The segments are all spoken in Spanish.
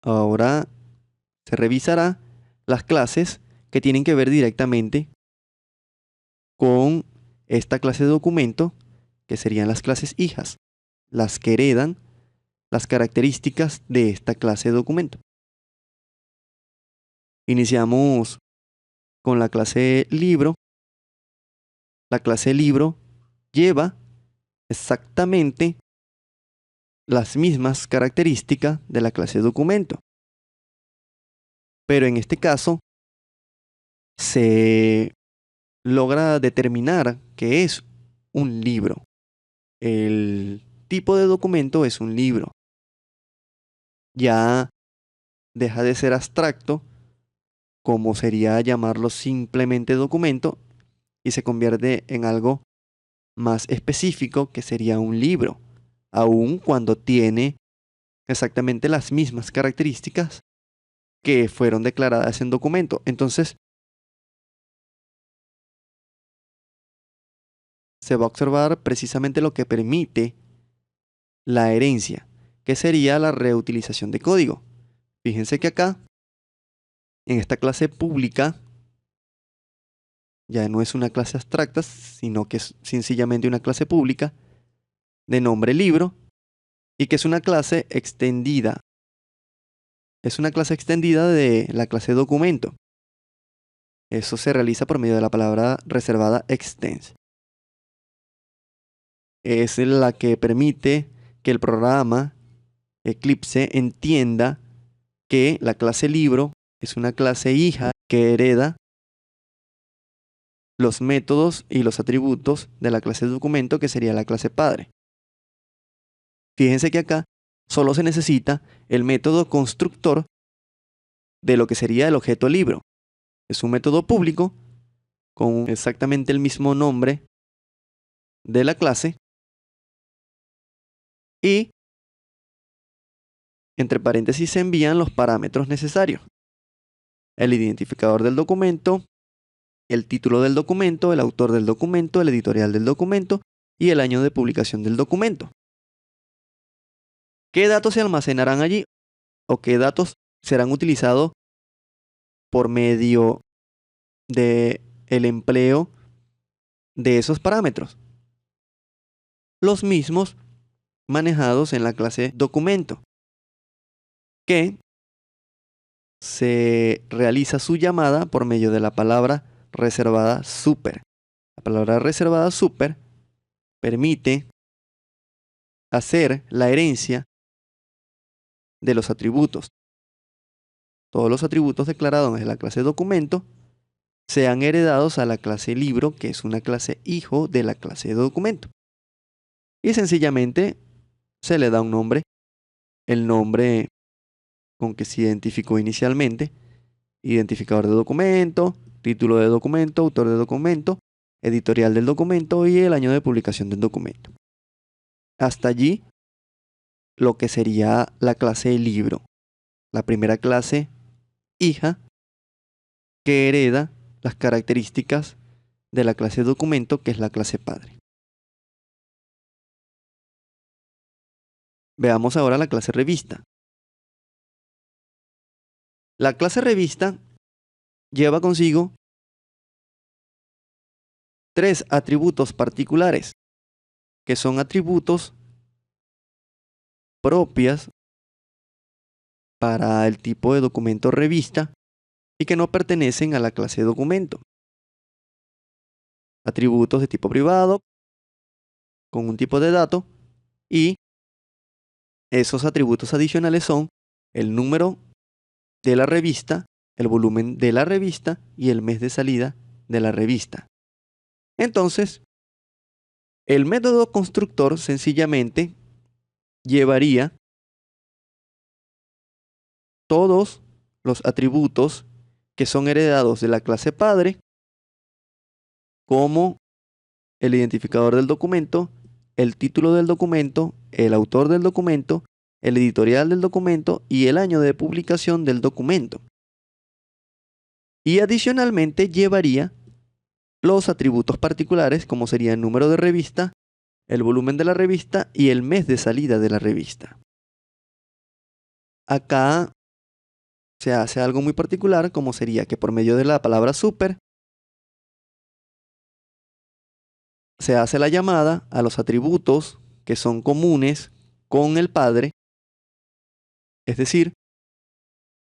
Ahora se revisará las clases que tienen que ver directamente con esta clase de documento, que serían las clases hijas, las que heredan las características de esta clase de documento. Iniciamos con la clase libro. La clase libro lleva exactamente las mismas características de la clase documento. Pero en este caso se logra determinar que es un libro. El tipo de documento es un libro. Ya deja de ser abstracto, como sería llamarlo simplemente documento, y se convierte en algo más específico, que sería un libro, aun cuando tiene exactamente las mismas características que fueron declaradas en documento. Entonces, se va a observar precisamente lo que permite la herencia, que sería la reutilización de código. Fíjense que acá, en esta clase pública, ya no es una clase abstracta, sino que es sencillamente una clase pública de nombre libro, y que es una clase extendida. Es una clase extendida de la clase documento. Eso se realiza por medio de la palabra reservada extends. Es la que permite que el programa Eclipse entienda que la clase libro es una clase hija que hereda los métodos y los atributos de la clase documento, que sería la clase padre. Fíjense que acá solo se necesita el método constructor de lo que sería el objeto libro. Es un método público con exactamente el mismo nombre de la clase y entre paréntesis se envían los parámetros necesarios: el identificador del documento, el título del documento, el autor del documento, el editorial del documento y el año de publicación del documento. ¿Qué datos se almacenarán allí o qué datos serán utilizados por medio del empleo de esos parámetros? Los mismos manejados en la clase documento, que se realiza su llamada por medio de la palabra reservada super. La palabra reservada super permite hacer la herencia de los atributos. Todos los atributos declarados en la clase documento sean heredados a la clase libro, que es una clase hijo de la clase documento. Y sencillamente se le da un nombre, el nombre con que se identificó inicialmente: identificador de documento, título de documento, autor de documento, editorial del documento y el año de publicación del documento. Hasta allí lo que sería la clase libro, la primera clase hija que hereda las características de la clase documento, que es la clase padre. Veamos ahora la clase revista. La clase revista lleva consigo 3 atributos particulares, que son atributos propias para el tipo de documento revista y que no pertenecen a la clase documento. Atributos de tipo privado con un tipo de dato, y esos atributos adicionales son el número de la revista, el volumen de la revista y el mes de salida de la revista. Entonces, el método constructor sencillamente llevaría todos los atributos que son heredados de la clase padre, como el identificador del documento, el título del documento, el autor del documento, el editorial del documento y el año de publicación del documento. Y adicionalmente llevaría los atributos particulares, como sería el número de revista, el volumen de la revista y el mes de salida de la revista. Acá se hace algo muy particular, como sería que por medio de la palabra super se hace la llamada a los atributos que son comunes con el padre, es decir,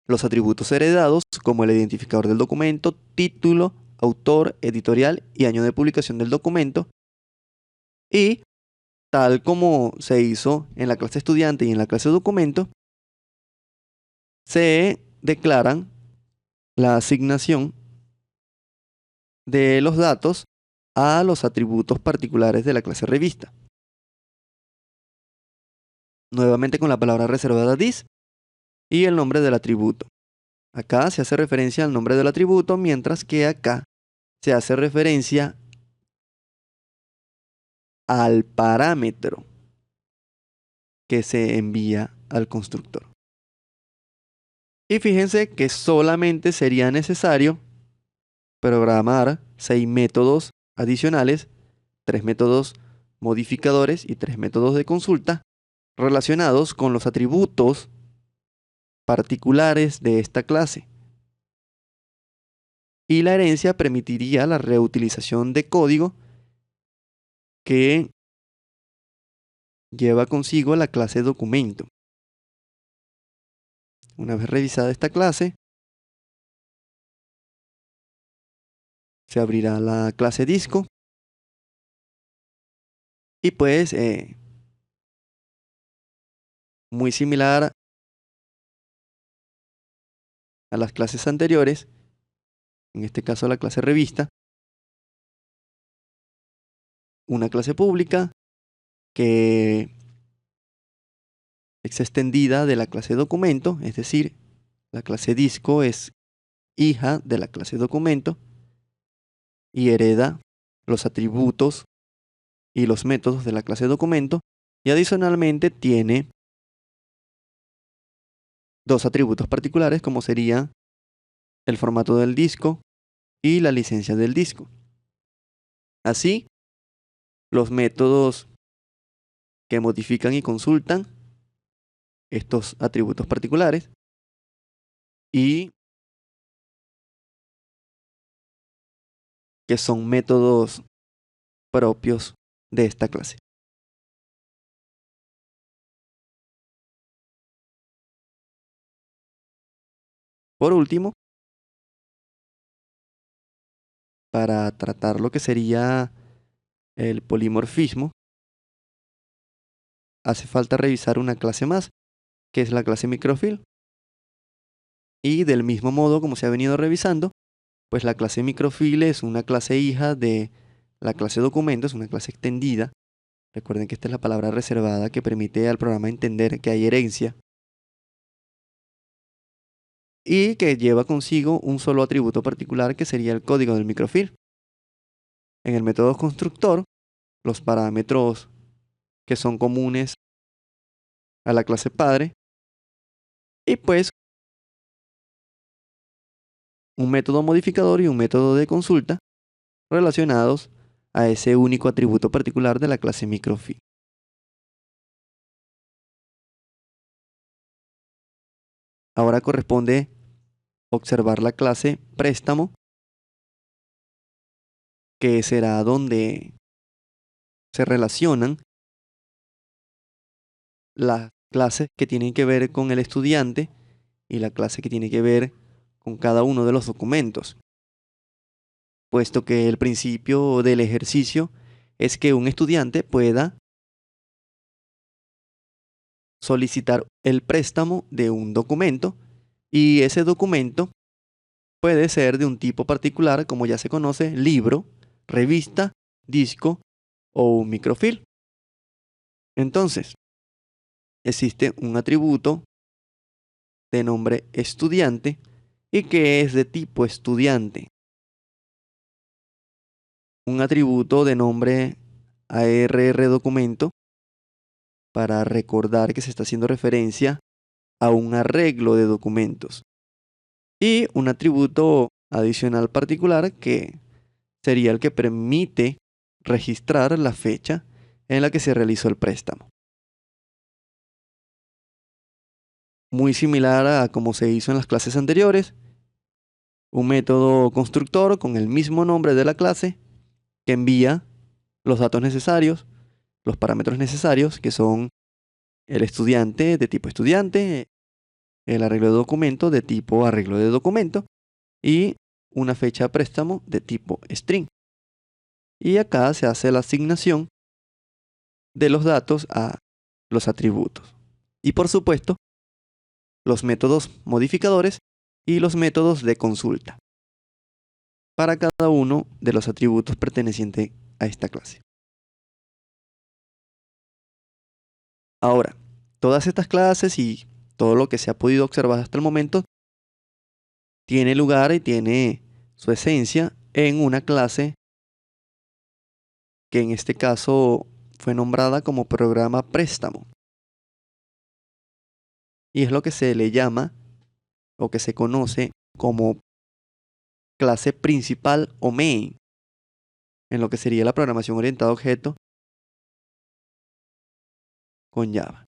los atributos heredados como el identificador del documento, título, autor, editorial y año de publicación del documento. Y tal como se hizo en la clase estudiante y en la clase documento, se declaran la asignación de los datos a los atributos particulares de la clase revista. Nuevamente con la palabra reservada dis y el nombre del atributo. Acá se hace referencia al nombre del atributo, mientras que acá se hace referencia al parámetro que se envía al constructor. Y fíjense que solamente sería necesario programar 6 métodos adicionales, 3 métodos modificadores y 3 métodos de consulta relacionados con los atributos particulares de esta clase. Y la herencia permitiría la reutilización de código que lleva consigo la clase documento. Una vez revisada esta clase, se abrirá la clase disco y pues muy similar a las clases anteriores, en este caso la clase revista, una clase pública que es extendida de la clase documento, es decir, la clase disco es hija de la clase documento y hereda los atributos y los métodos de la clase documento, y adicionalmente tiene 2 atributos particulares como sería el formato del disco y la licencia del disco. Así, los métodos que modifican y consultan estos atributos particulares y que son métodos propios de esta clase. Por último, para tratar lo que sería el polimorfismo, hace falta revisar una clase más, que es la clase microfil. Y del mismo modo como se ha venido revisando, pues la clase microfil es una clase hija de la clase documento, es una clase extendida. Recuerden que esta es la palabra reservada que permite al programa entender que hay herencia y que lleva consigo un solo atributo particular que sería el código del microfil. En el método constructor, los parámetros que son comunes a la clase padre y pues un método modificador y un método de consulta relacionados a ese único atributo particular de la clase microfil. Ahora corresponde observar la clase préstamo, que será donde se relacionan las clases que tienen que ver con el estudiante y la clase que tiene que ver con cada uno de los documentos, puesto que el principio del ejercicio es que un estudiante pueda solicitar el préstamo de un documento y ese documento puede ser de un tipo particular, como ya se conoce, libro, revista, disco o un microfilm. Entonces, existe un atributo de nombre estudiante y que es de tipo estudiante. Un atributo de nombre ARR documento para recordar que se está haciendo referencia a un arreglo de documentos. Y un atributo adicional particular que sería el que permite registrar la fecha en la que se realizó el préstamo. muy similar a como se hizo en las clases anteriores. Un método constructor con el mismo nombre de la clase que envía los datos necesarios, los parámetros necesarios, que son el estudiante de tipo estudiante, el arreglo de documento de tipo arreglo de documento y una fecha de préstamo de tipo string. Y acá se hace la asignación de los datos a los atributos. Y por supuesto, los métodos modificadores y los métodos de consulta para cada uno de los atributos pertenecientes a esta clase. Ahora, todas estas clases y todo lo que se ha podido observar hasta el momento tiene lugar y tiene su esencia en una clase que en este caso fue nombrada como programa préstamo. Y es lo que se le llama o que se conoce como clase principal o main, en lo que sería la programación orientada a objetos con Java.